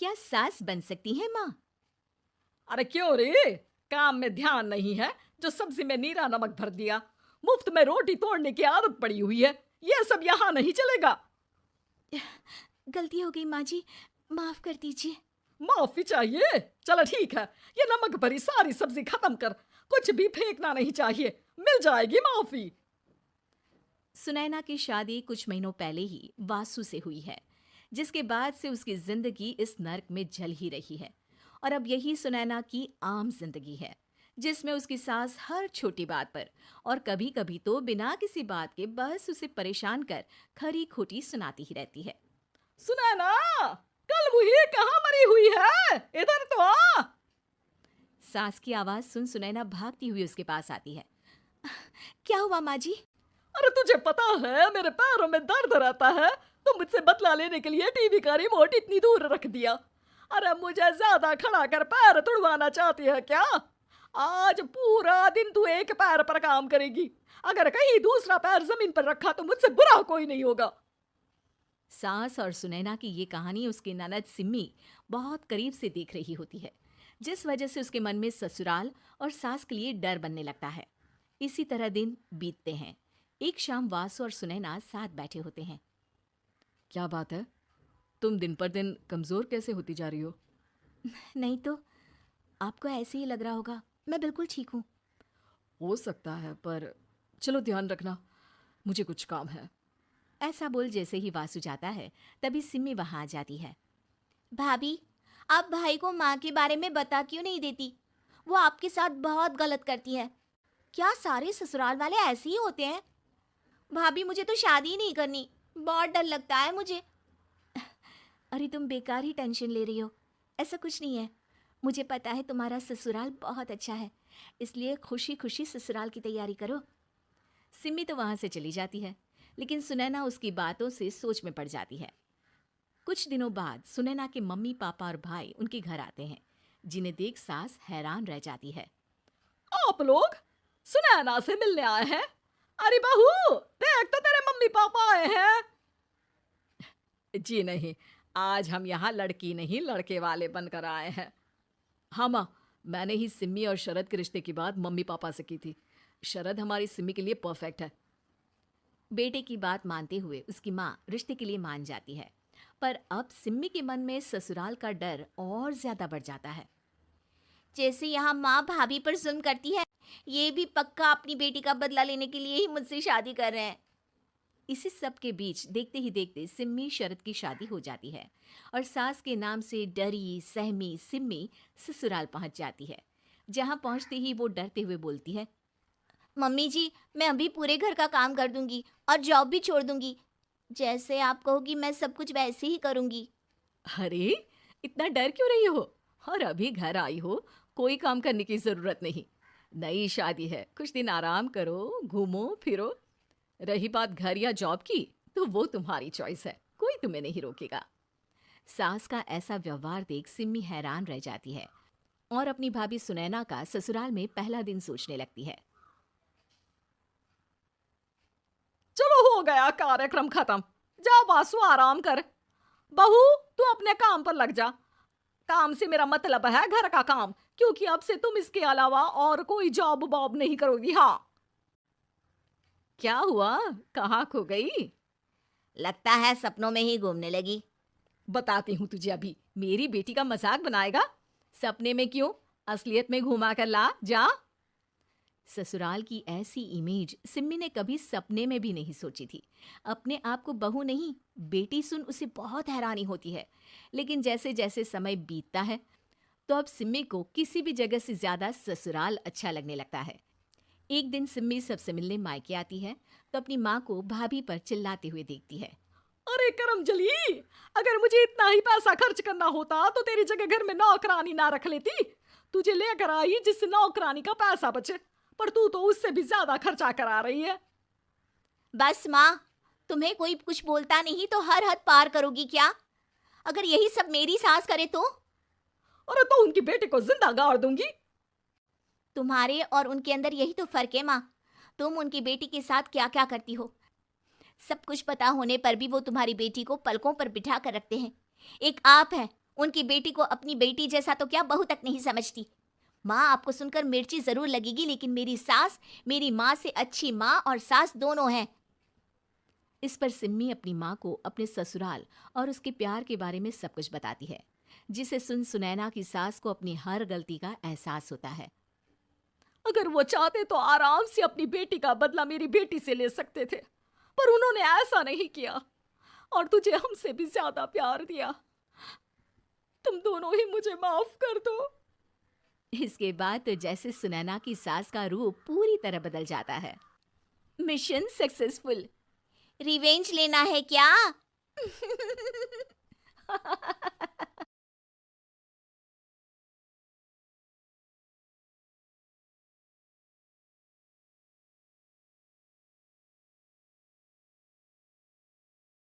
क्या सास बन सकती है माँ? अरे क्यों रे, काम में ध्यान नहीं है जो सब्जी में नीरा नमक भर दिया। मुफ्त में रोटी तोड़ने की आदत पड़ी हुई है। ये सब यहाँ नहीं चलेगा। गलती हो गई माँ जी, माफ कर दीजिए। माफी चाहिए? चलो ठीक है, ये नमक भरी सारी सब्जी खत्म कर। कुछ भी फेंकना नहीं चाहिए, मिल जाएगी माफी। सुनैना की शादी कुछ महीनों पहले ही वासु से हुई है, जिसके बाद से उसकी जिंदगी इस नर्क में जल ही रही है। और अब यही सुनैना की आम जिंदगी है, जिसमें उसकी सास हर छोटी बात पर और कभी कभी तो बिना किसी बात के बस उसे परेशान कर खरी खोटी सुनाती ही रहती है। सुनैना, कल मुही कहाँ मरी हुई है? इधर तो आ। सास की आवाज सुन सुनैना भागती हुई उसके पास आती है। क्या हुआ माँ जी? अरे तुझे पता है मेरे पैरों में दर्द रहता है, तो मुझसे बदला लेने के लिए टीवी का रिमोट इतनी दूर रख दिया। अरे मुझे ज्यादा खड़ा कर पैर तुड़वाना चाहती है क्या? आज पूरा दिन तू एक पैर पर काम करेगी। अगर कहीं दूसरा पैर जमीन पर रखा तो मुझसे बुरा कोई नहीं होगा। सास और सुनैना की ये कहानी उसकी ननद सिम्मी बहुत करीब से देख रही होती है, जिस वजह से उसके मन में ससुराल और सास के लिए डर बनने लगता है। इसी तरह दिन बीतते हैं। एक शाम वासु और सुनैना साथ बैठे होते हैं। क्या बात है, तुम दिन पर दिन कमजोर कैसे होती जा रही हो? नहीं तो, आपको ऐसे ही लग रहा होगा, मैं बिल्कुल ठीक हूँ। हो सकता है, पर चलो ध्यान रखना, मुझे कुछ काम है। ऐसा बोल जैसे ही वासु जाता है, तभी सिम्मी वहां आ जाती है। भाभी, आप भाई को माँ के बारे में बता क्यों नहीं देती? वो आपके साथ बहुत गलत करती है। क्या सारे ससुराल वाले ऐसे ही होते हैं? भाभी, मुझे तो शादी ही नहीं करनी, बहुत डर लगता है मुझे। अरे तुम बेकार ही टेंशन ले रही हो, ऐसा कुछ नहीं है। मुझे पता है तुम्हारा ससुराल बहुत अच्छा है, इसलिए खुशी खुशी ससुराल की तैयारी करो। सिम्मी तो वहां से चली जाती है, लेकिन सुनैना उसकी बातों से सोच में पड़ जाती है। कुछ दिनों बाद सुनैना के मम्मी पापा और भाई उनके घर आते हैं, जिन्हें देख सास हैरान रह जाती है। आप लोग सुनैना से मिलने आए हैं? अरे बहू, देख तो तेरे मम्मी पापा आए हैं। जी नहीं, आज हम यहाँ लड़की नहीं लड़के वाले बनकर आए हैं। हाँ माँ, मैंने ही सिम्मी और शरद के रिश्ते की बात मम्मी पापा से की थी। शरद हमारी सिम्मी के लिए परफेक्ट है। बेटे की बात मानते हुए उसकी माँ रिश्ते के लिए मान जाती है, पर अब सिम्मी के मन में ससुराल का डर और ज्यादा बढ़ जाता है। जैसे यहाँ माँ भाभी पर जुल्म करती है, ये भी पक्का अपनी बेटी का बदला लेने के लिए ही मुझसे शादी कर रहे हैं। इसी सब के बीच देखते ही देखते सिम्मी शरद की शादी हो जाती है और सास के नाम से डरी सहमी सिम्मी ससुराल पहुंच जाती है। जहां पहुंचते ही वो डरते हुए बोलती है, मम्मी जी, मैं अभी पूरे घर का काम कर दूंगी और जॉब भी छोड़ दूंगी। जैसे आप कहोगी मैं सब कुछ वैसे ही करूंगी। अरे, इतना डर क्यों रही हो? और अभी घर आई हो, कोई काम करने की जरूरत नहीं। नई शादी है, कुछ दिन आराम करो, घूमो फिरो। रही बात घर या जॉब की, तो वो तुम्हारी चॉइस है, कोई तुम्हें नहीं रोकेगा। सास का ऐसा व्यवहार देख सिम्मी हैरान रह जाती है और अपनी भाभी सुनैना का ससुराल में पहला दिन सोचने लगती है। चलो हो गया कार्यक्रम खत्म, जा वासु आराम कर। बहू, तू अपने काम पर लग जा। काम से मेरा मतलब है घर का काम, क्योंकि अब से तुम इसके अलावा और कोई जॉब बॉब नहीं करोगी। हाँ। क्या हुआ, कहाँ खो गई? लगता है सपनों में ही घूमने लगी। बताती हूँ तुझे अभी। मेरी बेटी का मजाक बनाएगा? सपने में क्यों, असलियत में घुमा कर ला, जा। ससुराल की ऐसी इमेज सिम्मी ने कभी सपने में भी नहीं सोची थी। अपने आप को बहू नहीं, बेटी सुन उसे बहुत हैरानी होती है। लेकिन जैसे जैसे समय बीतता है, तो अब सिम्मी को किसी भी जगह से ज्यादा ससुराल अच्छा लगने लगता है। एक दिन सिम्मी सबसे मिलने मायके आती है, तो अपनी माँ को भाभी पर चिल्लाते हुए देखती है। अरे करमजली, अगर मुझे इतना ही पैसा खर्च करना होता तो तेरी जगह घर में नौकरानी ना रख लेती। तुझे लेकर आई जिससे नौकरानी का पैसा बचे, पर तू तो उससे भी ज्यादा खर्चा करा रही है। बस माँ, तुम्हें कोई कुछ बोलता नहीं तो हर हद पार करोगी क्या? अगर यही सब मेरी सास करे तो? अरे तो उनकी बेटे को जिंदा गाड़ दूंगी। तुम्हारे और उनके अंदर यही तो फर्क है माँ। तुम उनकी बेटी के साथ क्या क्या करती हो, सब कुछ पता होने पर भी वो तुम्हारी बेटी को पलकों पर बिठा कर रखते हैं। एक आप है उनकी बेटी को अपनी बेटी जैसा तो क्या बहू तक नहीं समझती। माँ आपको सुनकर मिर्ची जरूर लगेगी, लेकिन मेरी सास मेरी माँ से अच्छी माँ और सास दोनों हैं। इस पर सिम्मी अपनी माँ को अपने ससुराल और उसके प्यार के बारे में सब कुछ बताती है, जिसे सुन सुनैना की सास को अपनी हर गलती का एहसास होता है। अगर वो चाहते तो आराम से अपनी बेटी का बदला मेरी बेटी से ले सकते थे, पर उन्होंने ऐसा नहीं किया और तुझे हमसे भी ज्यादा प्यार दिया। तुम दोनों ही मुझे माफ कर दो। इसके बाद तो जैसे सुनैना की सास का रूप पूरी तरह बदल जाता है। Mission successful. रिवेंज लेना है क्या?